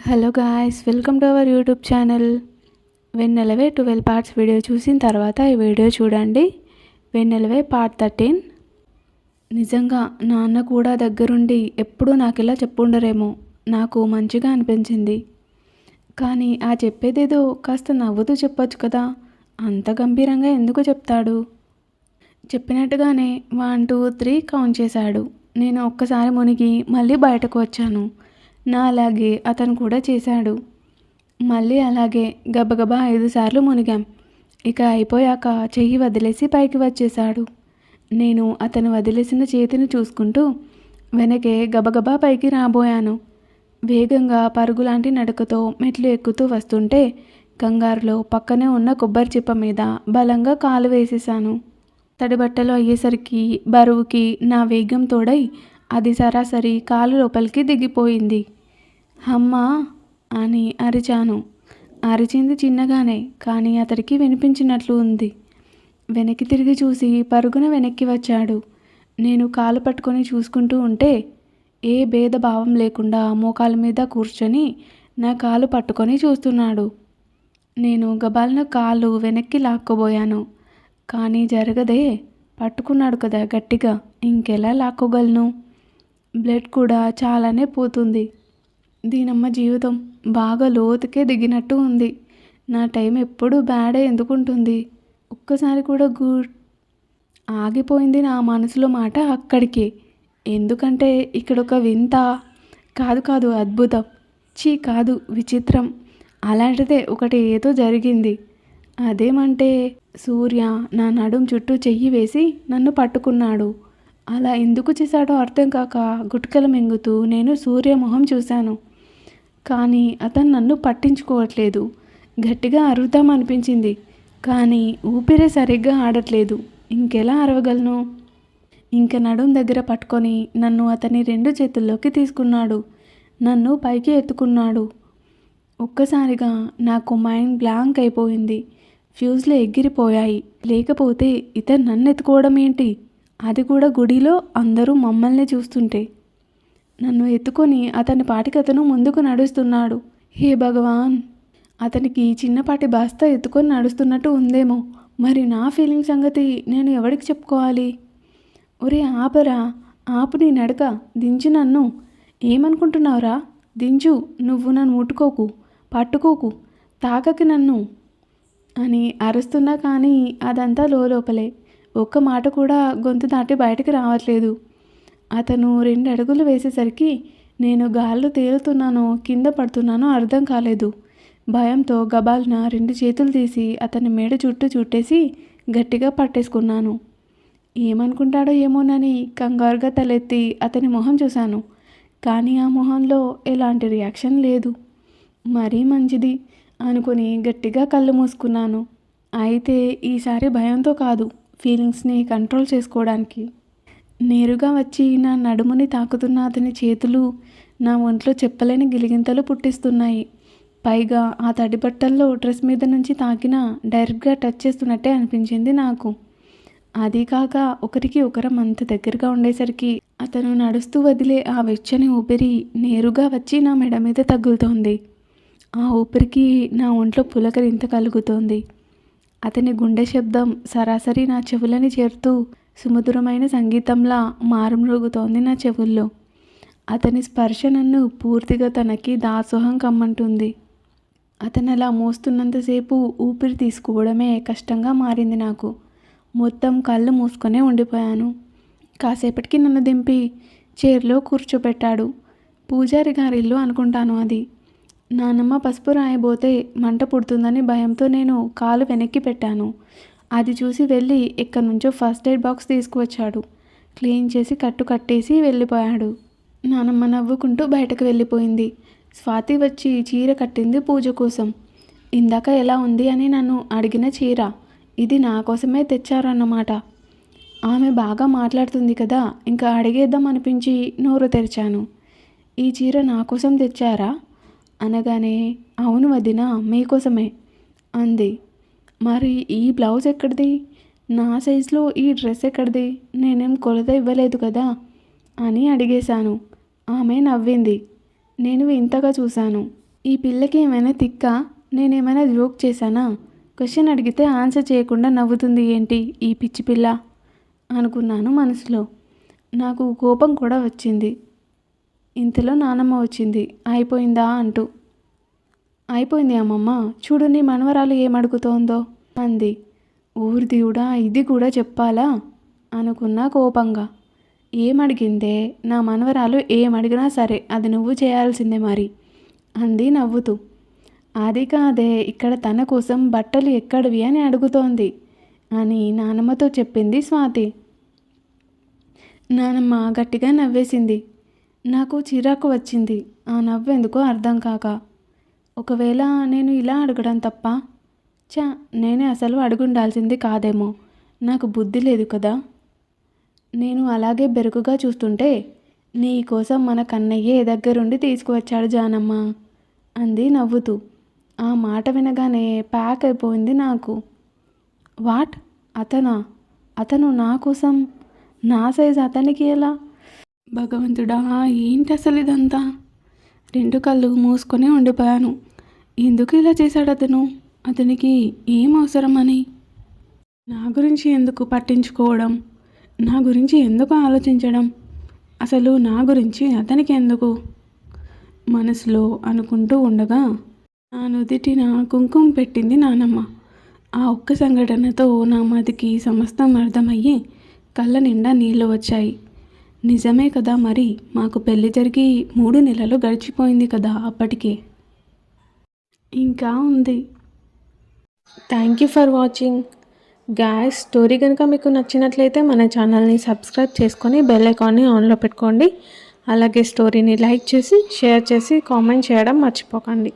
Hello guys, welcome to our YouTube channel. వెన్నెలవే 12 parts video చూసిన తర్వాత ఈ వీడియో చూడండి. వెన్నెలవే పార్ట్ 13. నిజంగా నాన్న కూడా దగ్గరుండి ఎప్పుడూ నాకు ఇలా చెప్పుండరేమో. నాకు మంచిగా అనిపించింది. కానీ ఆ చెప్పేదేదో కాస్త నవ్వుతూ చెప్పొచ్చు కదా, అంత గంభీరంగా ఎందుకు చెప్తాడు? చెప్పినట్టుగానే 1 2 3 కౌంట్ చేశాడు. నేను ఒక్కసారి మునిగి మళ్ళీ బయటకు వచ్చాను. నా అలాగే అతను కూడా చేశాడు. మళ్ళీ అలాగే గబగబా 5 సార్లు మునిగాం. ఇక అయిపోయాక చెయ్యి వదిలేసి పైకి వచ్చేశాడు. నేను అతను వదిలేసిన చేతిని చూసుకుంటూ వెనకే గబగబా పైకి రాబోయాను. వేగంగా పరుగులాంటి నడకతో మెట్లు ఎక్కుతూ వస్తుంటే కంగారులో పక్కనే ఉన్న కొబ్బరి చిప్ప మీద బలంగా కాలు వేసేశాను. తడిబట్టలు అయ్యేసరికి బరువుకి నా వేగం తోడై అది సరాసరి కాలు లోపలికి దిగిపోయింది. అమ్మా అని అరిచాను. అరిచింది చిన్నగానే, కానీ అతడికి వినిపించినట్లు ఉంది. వెనక్కి తిరిగి చూసి పరుగున వెనక్కి వచ్చాడు. నేను కాలు పట్టుకొని చూసుకుంటూ ఉంటే ఏ భేదభావం లేకుండా మోకాల మీద కూర్చొని నా కాలు పట్టుకొని చూస్తున్నాడు. నేను గబాలన కాలు వెనక్కి లాక్కోబోయాను. కానీ జరగదే. పట్టుకున్నాడు కదా గట్టిగా, ఇంకెలా లాక్కోగలను? బ్లడ్ కూడా చాలానే పోతుంది. దీనమ్మ జీవితం బాగా లోతుకే దిగినట్టు ఉంది. నా టైం ఎప్పుడూ బ్యాడే ఎందుకుంటుంది? ఒక్కసారి కూడా ఆగిపోయింది నా మనసులో మాట అక్కడికే. ఎందుకంటే ఇక్కడొక వింత కాదు అద్భుతం, కాదు విచిత్రం, అలాంటిదే ఒకటి ఏదో జరిగింది. అదేమంటే సూర్య నా నడుం చుట్టూ చెయ్యి వేసి నన్ను పట్టుకున్నాడు. అలా ఎందుకు చేశాడో అర్థం కాక గుట్కలు మింగుతూ నేను సూర్య మొహం చూశాను. కానీ అతను నన్ను పట్టించుకోవట్లేదు. గట్టిగా అరుద్దామనిపించింది, కానీ ఊపిరే సరిగ్గా ఆడట్లేదు. ఇంకెలా అరవగలను? ఇంక నడుం దగ్గర పట్టుకొని నన్ను అతని 2 చేతుల్లోకి తీసుకున్నాడు. నన్ను పైకి ఎత్తుకున్నాడు. ఒక్కసారిగా నాకు మైండ్ బ్లాంక్ అయిపోయింది. ఫ్యూజ్లు ఎగిరిపోయాయి. లేకపోతే ఇతను నన్ను ఎత్తుకోవడం ఏంటి? అది కూడా గుడిలో అందరూ మమ్మల్ని చూస్తుంటే. నన్ను ఎత్తుకొని అతని పాటికతను ముందుకు నడుస్తున్నాడు. హే భగవాన్! అతనికి చిన్నపాటి బస్తా ఎత్తుకొని నడుస్తున్నట్టు ఉందేమో. మరి నా ఫీలింగ్ సంగతి నేను ఎవరికి చెప్పుకోవాలి? ఒరే ఆపరా, ఆపు నీ నడక, దించు నన్ను. ఏమనుకుంటున్నావురా? దించు. నువ్వు నన్ను ముట్టుకోకు, పట్టుకోకు, తాకకి నన్ను అని అరుస్తున్నా, కానీ అదంతా లోపలే. ఒక్క మాట కూడా గొంతు దాటి బయటికి రావట్లేదు. అతను 2 అడుగులు వేసేసరికి నేను గాల్లో తేలుతున్నానో కింద పడుతున్నానో అర్థం కాలేదు. భయంతో గబాల్న 2 చేతులు తీసి అతని మెడ చుట్టూ చుట్టేసి గట్టిగా పట్టేసుకున్నాను. ఏమనుకుంటాడో ఏమోనని కంగారుగా తలెత్తి అతని మొహం చూశాను. కానీ ఆ మొహంలో ఎలాంటి రియాక్షన్ లేదు. మరీ మంచిది అనుకుని గట్టిగా కళ్ళు మూసుకున్నాను. అయితే ఈసారి భయంతో కాదు, ఫీలింగ్స్ని కంట్రోల్ చేసుకోవడానికి. నేరుగా వచ్చి నా నడుముని తాకుతున్న అతని చేతులు నా ఒంట్లో చెప్పలేని గిలిగింతలు పుట్టిస్తున్నాయి. పైగా ఆ తడి బట్టల్లో డ్రెస్ మీద నుంచి తాకిన డైరెక్ట్గా టచ్ చేస్తున్నట్టే అనిపించింది నాకు. అది కాక ఒకరికి ఒకరం అంత దగ్గరగా ఉండేసరికి అతను నడుస్తూ వదిలే ఆ వెచ్చని ఊపిరి నేరుగా వచ్చి నా మెడ మీద తగులుతోంది. ఆ ఊపిరికి నా ఒంట్లో పులకరింత కలుగుతోంది. అతని గుండె శబ్దం సరాసరి నా చెవులని చేరుతూ సుమధురమైన సంగీతంలా మారుమ్రోగుతోంది నా చెవుల్లో. అతని స్పర్శ నన్ను పూర్తిగా తనకి దాసోహం కమ్మంటుంది. అతను అలా మోస్తున్నంతసేపు ఊపిరి తీసుకోవడమే కష్టంగా మారింది నాకు. మొత్తం కళ్ళు మూసుకొనే ఉండిపోయాను. కాసేపటికి నన్ను దింపి చైర్లో కూర్చోబెట్టాడు. పూజారి గారి ఇల్లు అనుకుంటాను అది. నానమ్మ పసుపు రాయబోతే మంట పుడుతుందని భయంతో నేను కాలు వెనక్కి పెట్టాను. అది చూసి వెళ్ళి ఎక్కడి నుంచో ఫస్ట్ ఎయిడ్ బాక్స్ తీసుకువచ్చాడు. క్లీన్ చేసి కట్టేసి వెళ్ళిపోయాడు. నానమ్మ నవ్వుకుంటూ బయటకు వెళ్ళిపోయింది. స్వాతి వచ్చి చీర కట్టింది పూజ కోసం. ఇందాక ఎలా ఉంది అని నన్ను అడిగిన చీర ఇది నా కోసమే తెచ్చారన్నమాట. ఆమె బాగా మాట్లాడుతుంది కదా, ఇంకా అడిగేద్దాం అనిపించి నోరు తెరిచాను. ఈ చీర నా కోసం తెచ్చారా అనగానే అవును వదినా, మీకోసమే అంది. మరి ఈ బ్లౌజ్ ఎక్కడిది? నా సైజులో ఈ డ్రెస్ ఎక్కడిది? నేనేం కొలత ఇవ్వలేదు కదా అని అడిగేశాను. ఆమె నవ్వింది. నేను వింతగా చూశాను. ఈ పిల్లకి ఏమైనా తిక్క? నేనేమైనా జోక్ చేశానా? క్వశ్చన్ అడిగితే ఆన్సర్ చేయకుండా నవ్వుతుంది ఏంటి ఈ పిచ్చి పిల్ల అనుకున్నాను మనసులో. నాకు కోపం కూడా వచ్చింది. ఇంతలో నానమ్మ వచ్చింది అయిపోయిందా అంటూ. అయిపోయింది అమ్మమ్మ, చూడు నీ మనవరాలు ఏమడుగుతోందో అంది. ఊరి దేవుడా, ఇది కూడా చెప్పాలా అనుకున్నా కోపంగా. ఏమడిగిందే? నా మనవరాలు ఏమడిగినా సరే అది నువ్వు చేయాల్సిందే మరి అంది నవ్వుతూ. అది కాదే, ఇక్కడ తన కోసం బట్టలు ఎక్కడివి అని అడుగుతోంది అని నానమ్మతో చెప్పింది స్వాతి. నానమ్మ గట్టిగా నవ్వేసింది. నాకు చిరాకు వచ్చింది ఆ నవ్వెందుకో అర్థం కాక. ఒకవేళ నేను ఇలా అడగడం తప్ప? నేనే అసలు అడుగుండాల్సింది కాదేమో, నాకు బుద్ధి లేదు కదా. నేను అలాగే బెరుకుగా చూస్తుంటే నీ కోసం మన కన్నయ్యే దగ్గరుండి తీసుకువచ్చాడు జానమ్మ అంది నవ్వుతూ. ఆ మాట వినగానే ప్యాక్ అయిపోయింది నాకు. వాట్? అతనా? అతను నా కోసం? నా సైజు అతనికి ఎలా? భగవంతుడా, ఏంటి అసలు ఇదంతా? రెండు కళ్ళు మూసుకొని ఉండిపోయాను. ఎందుకు ఇలా చేశాడు అతను? అతనికి ఏం అవసరమని? నా గురించి ఎందుకు పట్టించుకోవడం? నా గురించి ఎందుకు ఆలోచించడం? అసలు నా గురించి అతనికి ఎందుకు? మనసులో అనుకుంటూ ఉండగా నా నుదిటిన కుంకుమ పెట్టింది నానమ్మ. ఆ ఒక్క సంఘటనతో నా మదికి సమస్తం అర్థమయ్యి కళ్ళ నిండా నీళ్ళు వచ్చాయి. నిజమే కదా, మరి మాకు పెళ్ళి జరిగి 3 నెలలు గడిచిపోయింది కదా అప్పటికే. ఇంకా ఉంది. Thank you for watching guys. Story కనుక మీకు నచ్చినట్లయితే మన ఛానల్ని సబ్స్క్రైబ్ చేసుకొని బెల్ ఐకాన్ని ఆన్లో పెట్టుకోండి. అలాగే స్టోరీని లైక్ చేసి షేర్ చేసి కామెంట్ చేయడం మర్చిపోకండి.